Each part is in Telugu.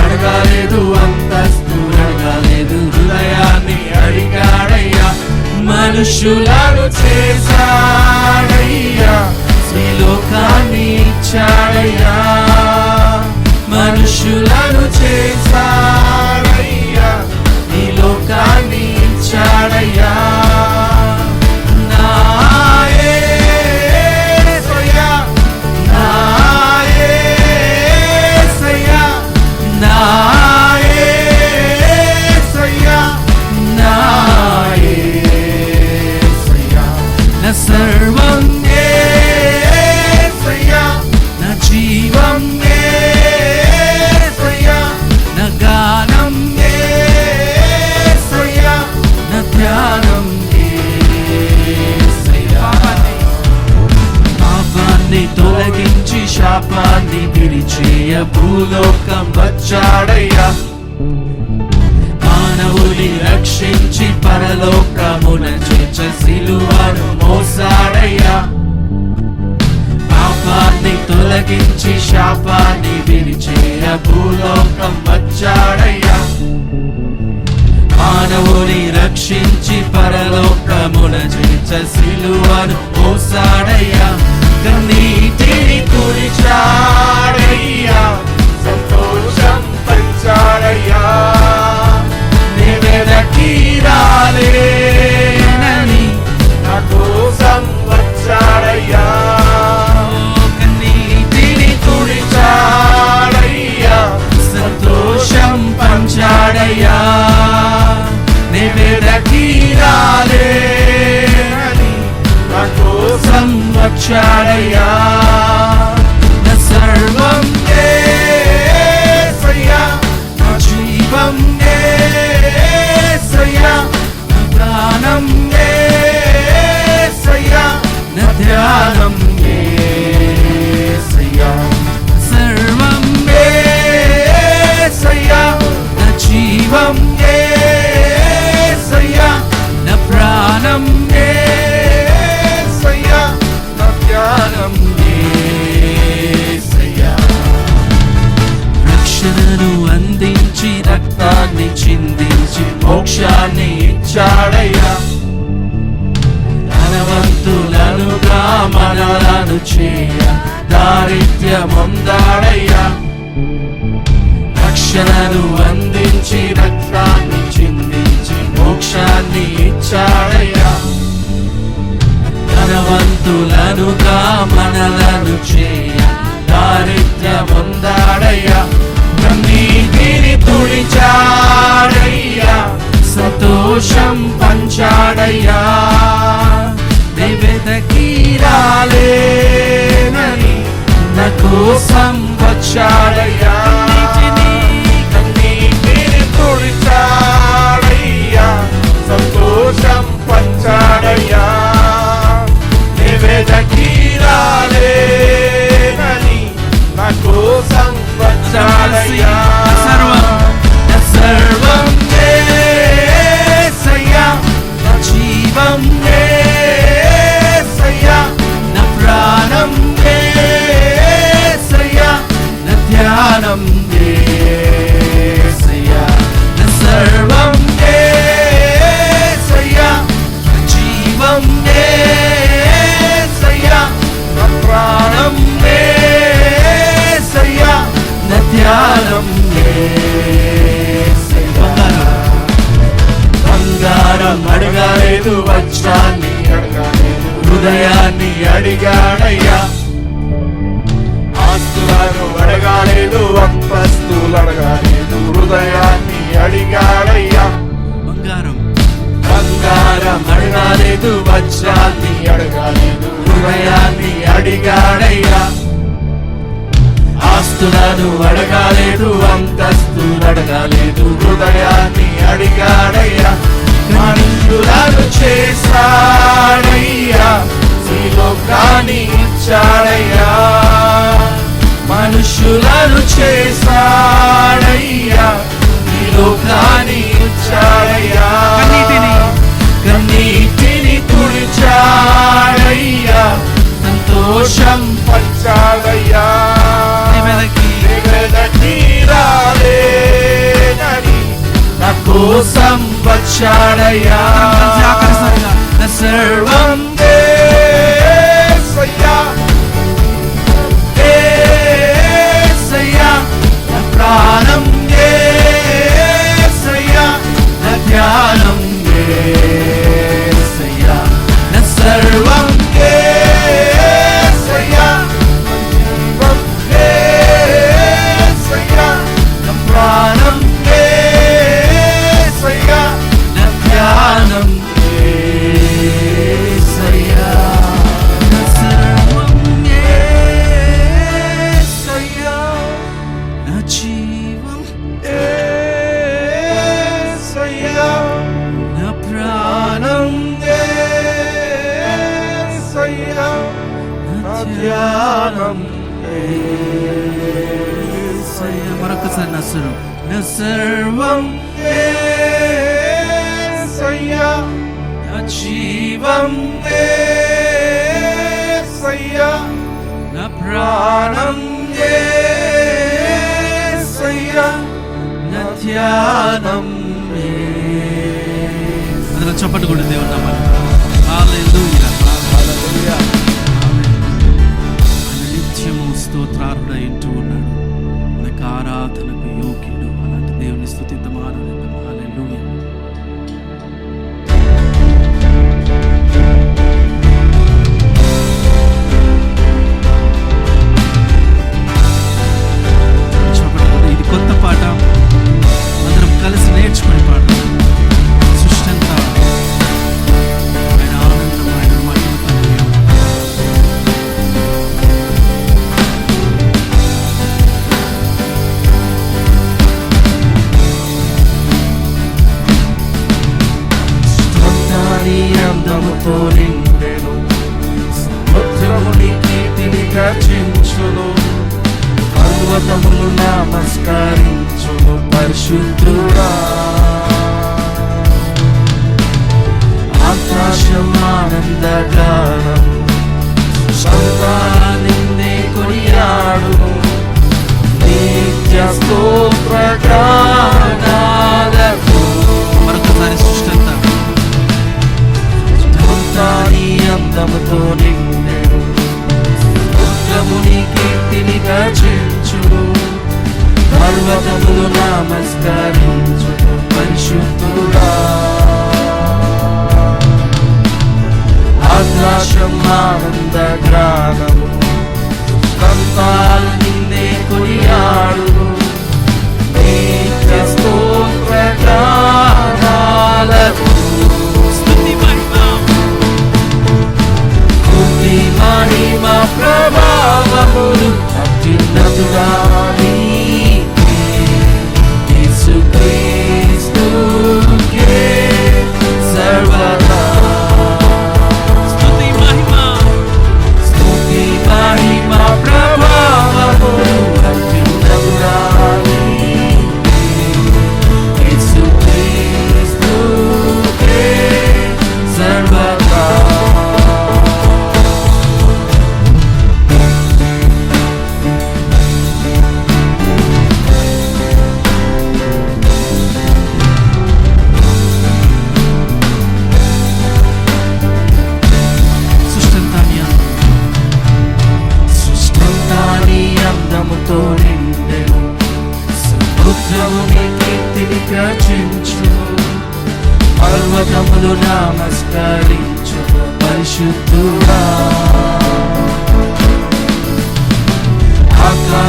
అడగలేదు, అంతస్తు అడగలేదు, హృదయాన్ని అడిగాడయ్యా. మనుషులను చేశాడయ్యా, శ్రీలోకాన్ని ఇచ్చాడయ్యా. మనుషులను చేశాడయ్యా, ఈ లోకాన్ని ఇచ్చాడయ్యా. సర్వం యేసయ్యా, నా జీవం యేసయ్యా, నా గానం యేసయ్యా, నా ధ్యానం యేసయ్యా. పాపాన్ని తొలగించి శాపాన్ని విడిచేయ భూలోకం వచ్చాడయ్యా. మానవుని రక్షించి పరలోకమున చేర్చ సిలువను మోసాడయ్యా. పాపాన్ని తొలగించి శాపాన్ని విడిచేయ భూలోకం వచ్చాడయ్యా. మానవుని రక్షించి పరలోకమున చేర్చ సిలువను మోసాడయ్యా. కన్నీటిని తుడిచాడయ్యా, సంతోషం పంచాడయ్యా. వెదకి రాలేనని నా కోసం వచ్చాడయ్యా. కన్నీటిని తుడిచాడయ్యా, సంతోషం పంచాడయ్యా. వెదకి రాలేనని నా కోసం వచ్చాడయ్యా. నా సర్వం యేసయ్యా, నా జీవం యేసయ్యా, నా ప్రాణం యేసయ్యా, నా ధ్యానం యేసయ్యా. సర్వం యేసయ్యా, నా జీవం యేసయ్యా, నా ప్రాణం యేసయ్యా, నా ధ్యానం యేసయ్యా. రక్షణను అందించి రక్తాన్ని చిందించి మోక్షాన్ని ఇచ్చాడయ్యా. ధనవంతులనుగా మనలను చేయ దారిద్ర్యమొందాడయ్యా. రక్షణను అందించి రక్తాన్ని చిందించి మోక్షాన్ని ఇచ్చాడయ్యా. ధనవంతులనుగా మనలను చేయ దారిద్ర్యమొందాడయ్యా. కన్నీటిని తుడిచాడయ్యా, సంతోషం పంచాడయ్యా. వెదకి రాలేనని నా కోసం వచ్చాడయ్యా. కన్నీటిని తుడిచాడయ్యా, సంతోషం పంచాడయ్యా. వెదకి రాలేనని నా కోసం వచ్చాడయ్యా. సర్వం యేసయ్యా, నా జీవం యేసయ్యా, నా ప్రాణం యేసయ్యా, నా ధ్యానం యేసయ్యా. నా సర్వం యేసయ్యా, నా జీవం యేసయ్యా, నా ప్రాణం యేసయ్యా, నా ధ్యానం యేసయ్యా. బంగారం అడగలేదు, వజ్రాన్ని అడగలేదు, హృదయాన్ని అడిగాడయ్యా. ఆస్తు ఆస్తులను అడగాలేదు, అంతస్తులు అడగాలేదు, హృదయాన్ని అడిగాడయ్యా. బంగారం అడగాలేదు, వజ్రాన్ని అడగాలేదు, హృదయాన్ని అడిగాడయ్యా. ఆస్తులను అడగాలేదు, అంతస్తులు అడగాలేదు, హృదయాన్ని అడిగాడయ్యా. మనుషులను చేశాడయ్యా, ఈ లోకాన్ని ఇచ్చాడయ్యా. మనుషులను చేశాడయ్యా, ఈ లోకాన్ని ఇచ్చాడయ్యా. కన్నీటిని తుడిచాడయ్యా, సంతోషం పంచాడయ్యా. రాలేదని నా కోసం వచ్చాడయ్యా. నా సర్వం యేసయ్యా, యేసయ్యా, నా ప్రాణం యేసయ్యా, నా ధ్యానం యేసయ్యా, నా సర్వం యేసయ్యా, యేసయ్యా, నా ప్రాణం యేసయ్యా, నా ధ్యానం యేసయ్యా, నా సర్వం యేసయ్యా, నా జీవం యేసయ్యా, నా ప్రాణం యేసయ్యా, నా ధ్యానం యేసయ్యా. మరొకసారి నా సర్వం యేసయ్యా, నా జీవం యేసయ్యా, నా ప్రాణం యేసయ్యా, నా ధ్యానం యేసయ్యా. అందులో చప్పట్లు కూడా దేవుని నామమున హల్లెలూయా, హల్లెలూయా. ఆయన నిత్యము స్తోత్రార్హుడై ఉంటూ ఉన్నాడు. మనకు ఆరాధనకు యోగ్యుడు. అలాంటి దేవుని స్తుతిద్దాం, ఆరాధిద్దాం. హల్లెలూయా. చప్పట్లు కూడా. ఇది కొత్త పాట, అందరం కలిసి నేర్చుకునే పాట. సృష్టి అంతా ఆయన ఆనందం, ఆయన మహిమతో నిండి ఉంది. నీ అందముతో నిండెను, సముద్రముని కీర్తిని గర్జించును, పర్వతములు నమస్కరించును పరిశుద్ధుడా. ఆకాశం ఆనందగానం, నిన్నే కొనియాడును, నిత్య స్తోత్రగానాలకు. మరొకసారి సృష్టి అంతా నీ అందముతో నిండెను, సముద్రముని కీర్తిని గర్జించును, పర్వతములు నమస్కరించును పరిశుద్ధుడా. ఆకాశం ఆనంద గానము, కంతాలు నిన్నే కొనియాడును, నిత్య స్తోత్రగానాలకు. మహిమ ప్రభావములు అత్యున్నతుడా నీకే, యేసుక్రీస్తుకే సర్వదా స్తుతి మహిమ ప్రభావములు అత్యున్నతుడా నీకే, యేసుక్రీస్తుకే సర్వదా. అందముతో నిండెను, సముద్రముని కీర్తిని గర్జించును, పర్వతములు నమస్కరించును పరిశుద్ధుడా. ఆకాశం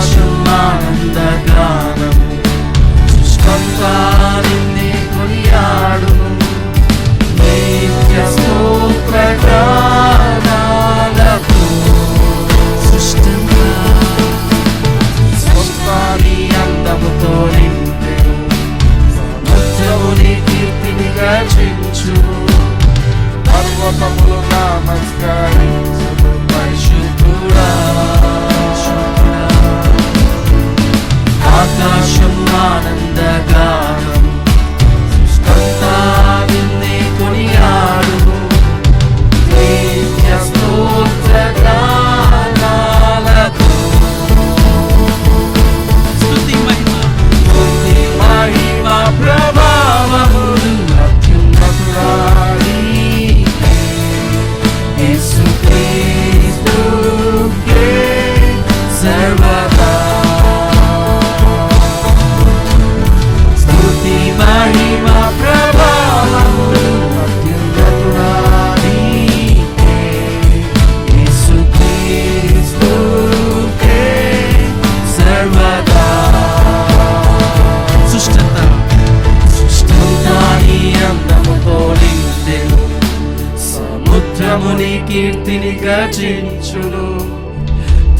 సముద్రము నీ కీర్తిని గర్జించును,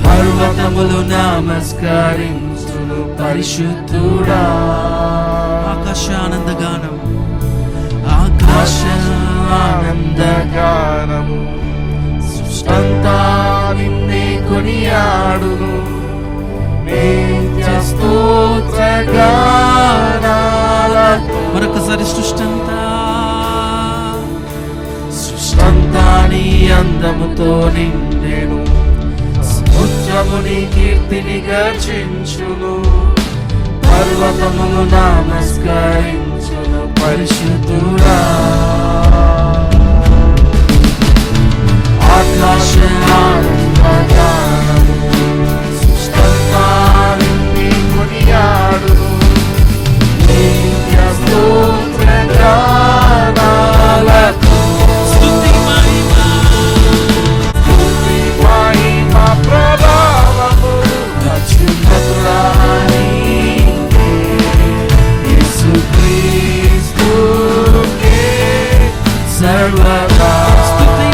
పర్వతములు నమస్కరించును పరిశుద్ధుడా. ఆకాశానందగానం, ఆకాశానందగానము సృష్టంతా నిన్నే కొనియాడును, నిత్య స్తోత్రగానాలతో. మరొకసారి సృష్టంతా నీ అందముతో నిండెను, సముద్రము నీ కీర్తిని గర్జించును, పర్వతములు నమస్కరించును పరిశుద్ధుడా. ఆకాశానందగానము సృష్టంతా నిన్నే కొనియాడును, నిత్య స్తోత్రగానాలతో. సర్వదా స్తుతి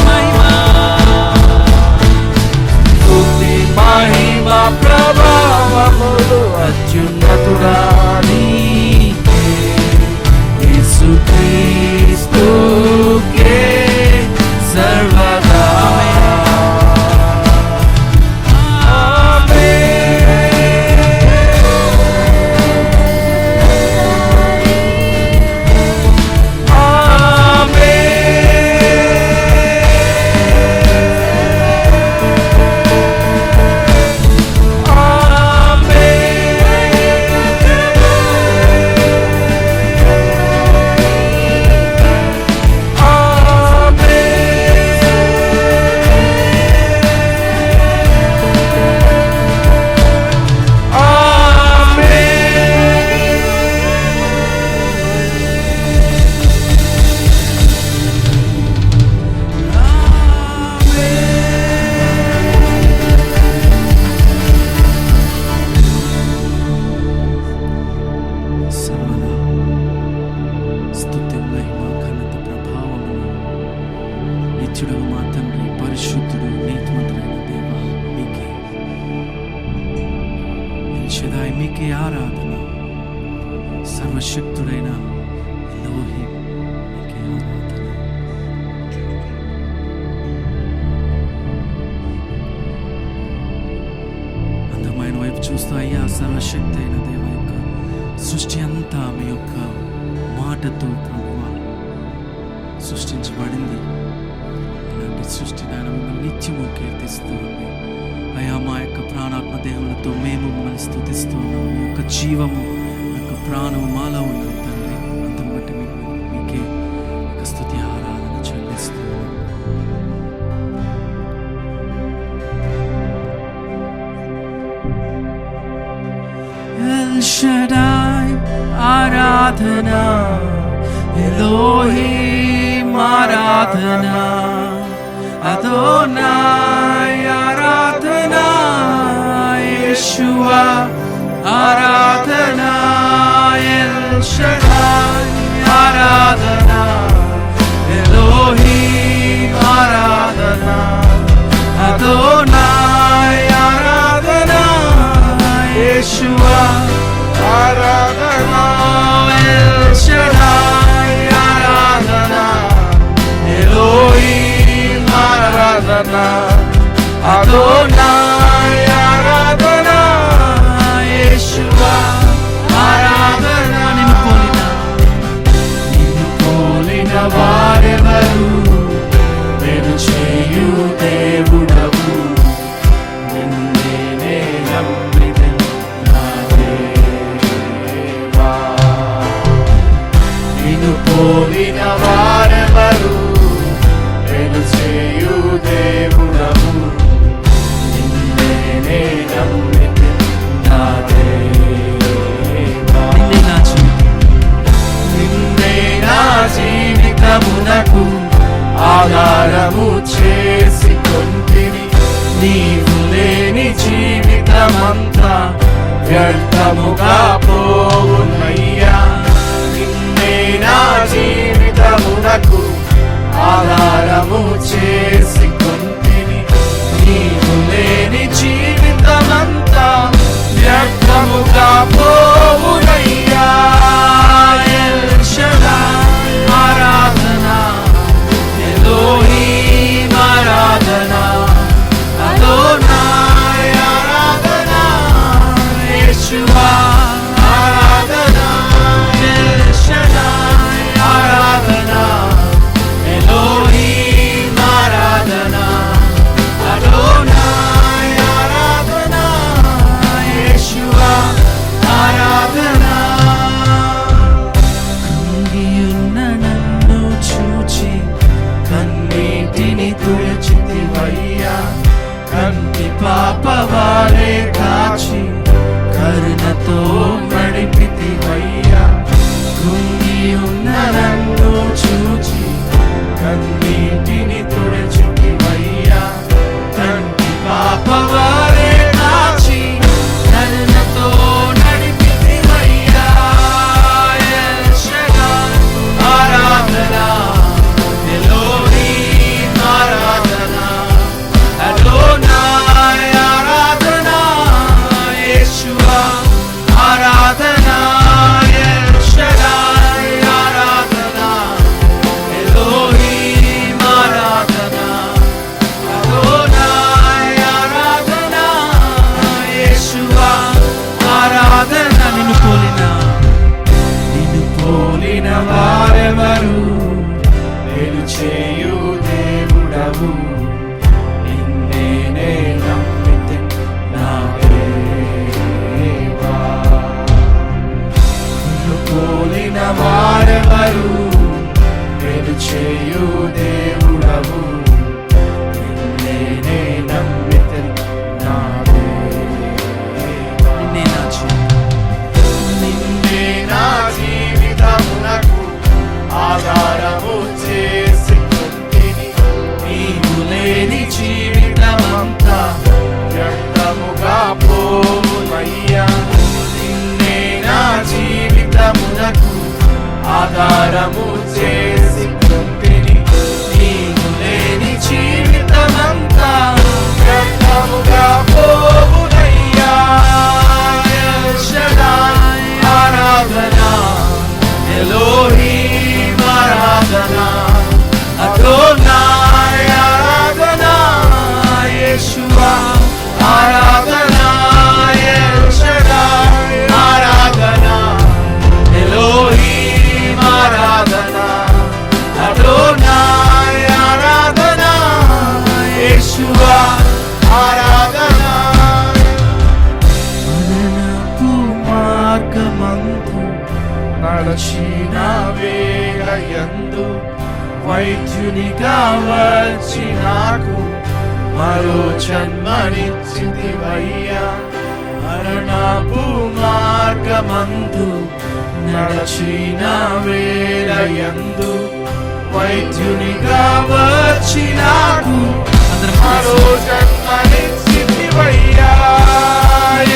మహిమ ప్రభావములు అత్యున్నతుడా నీకే, యేసుక్రీస్తుకే సర్వదా. మీకే ఆరాధన. సర్వశక్తుడైన ఎలోహిం మీకే ఆరాధన. అందమైన వైపు చూస్తూ, అయ్యా సర్వశక్తి అయిన దేవ యొక్క సృష్టి అంతా మీ యొక్క మాటతో ప్రభువా సృష్టించబడింది. ఇలాంటి సృష్టి నాయన మిమ్మల్ని నిత్యము కీర్తిస్తూ ఉంది. అయ్యా మా యొక్క ప్రాణాత్మ దేవులతో మేము మిమ్మల్ని స్తుతిస్తున్నాము. మీ యొక్క జీవము, మీ యొక్క ప్రాణము మాలో ఉన్నది తండ్రి. అంతను బట్టి మీకే యొక్క స్తుతి ఆరాధన చెల్లిస్తున్నాము. ఎల్ షడాయ్ ఆరాధనా, ఎలోహిం ఆరాధనా, అదోనాయ్ ఆరాధనా, యెషువా ఆరాధనా, ఎల్ షడాయ్ ఆరాధనా, ఎలోహిం ఆరాధనా, అదోనాయ్ ఆరాధనా, యెషువా ఆరాధనా, ఎల్ షడాయ్ ఆరాధనా, ఎలోహిం ఆరాధనా, అదోనాయ్ ఆరాధనా, యెషువా ఆరాధనా. నిన్ను పోలిన వారెవరు, నేను చేయు దేవుడవు, నిన్నే నమ్మిదెను నా దేవా. నిన్ను పోలిన వారెవరు, నేను చేయు దేవుడవు, కాపవారే కాచి కరుణతో నడిపితివయ్యా. కృంగి ఉన్న నన్ను చూచి కన్నీటిని తుడిచితివయ్యా. తండ్రి కాపవారే కాచి కరుణతో నడిపితివయ్యా. ఎల్ షడాయ్ ఆరాధన, ఎలోహీం ఆరాధన, అదోనాయ్ ఆరాధన, యేషువా ఆరాధన, ఎల్ షడాయ్ ఆరాధన, ఎలోహీం ఆరాధన, అదోనాయ్ ఆరాధన, యేషువా ఆరాధన. నిన్ను పోలిన వారెవరు? మేలు చేయు దేవుడవు, నిన్నే నమ్మితే నా దేవా. నిన్ను పోలిన వారెవరు? మేలు చేయు దేవుడవు, నిన్నే నమ్మితే నా దేవా. నిన్నే నా జీవితమునకు ఆధారము చేసుకుంటిని. నీవు లేని జీవితమంతా వ్యర్థముగా పోవునయ్యా. నిన్నే నా జీవితమునకు ఆధారము చేసుకుంటిని. నీవు లేని జీవితమంతా వ్యర్థముగా పోవునయ్యా. ఎల్ షడాయ్ ఆరాధన, ఎలోహీం ఆరాధన, అదోనాయ్ ఆరాధన, యేషువా ఆరాధన, ఎల్ షడాయ్ ఆరాధన, ఎలోహీం ఆరాధన, అదోనాయ్ ఆరాధన, యేషువా ఆరాధన. మరణపు మార్గమందు నడచిన వేళయందు వైద్యునిగా వచ్చి నాకు మరో జన్మనిచ్చితివయ్యా. మరణపు మార్గమందు నడచిన వేళయందు వైద్యునిగా వచ్చి నాకు మరో జన్మనిచ్చితివయ్యా.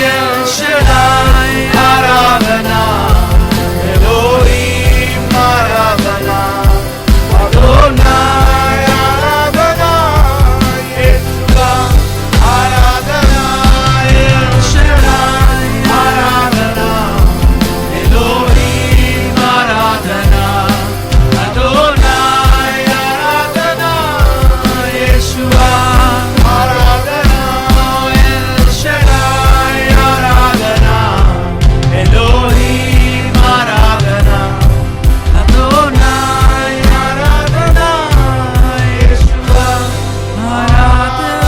ఎల్ షడాయ్ ఆరాధన, ఎలోహీం ఆరాధన, అదోనాయ్ ఆరాధన, యేషువా ఆరాధన, ఎల్ షడాయ్ ఆరాధన, ఎలోహీం ఆరాధన, అదోనాయ్ ఆరాధన, యేషువా ఆరాధన, ఎల్ షడాయ్ ఆరాధన, ఎలోహీం ఆరాధన, అదోనాయ్ ఆరాధన, యేషువా ఆరాధన.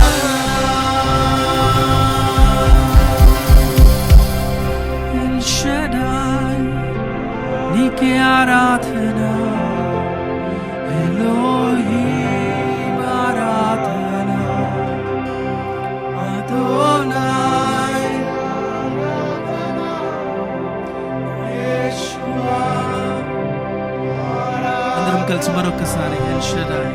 ఎల్ షడాయ్ నీకే ఆరాధన, ఎలోహీం ఆరాధన, అదోనాయ్ యేషువా. అందరం కలిసి మరొకసారి ఎల్ షడాయ్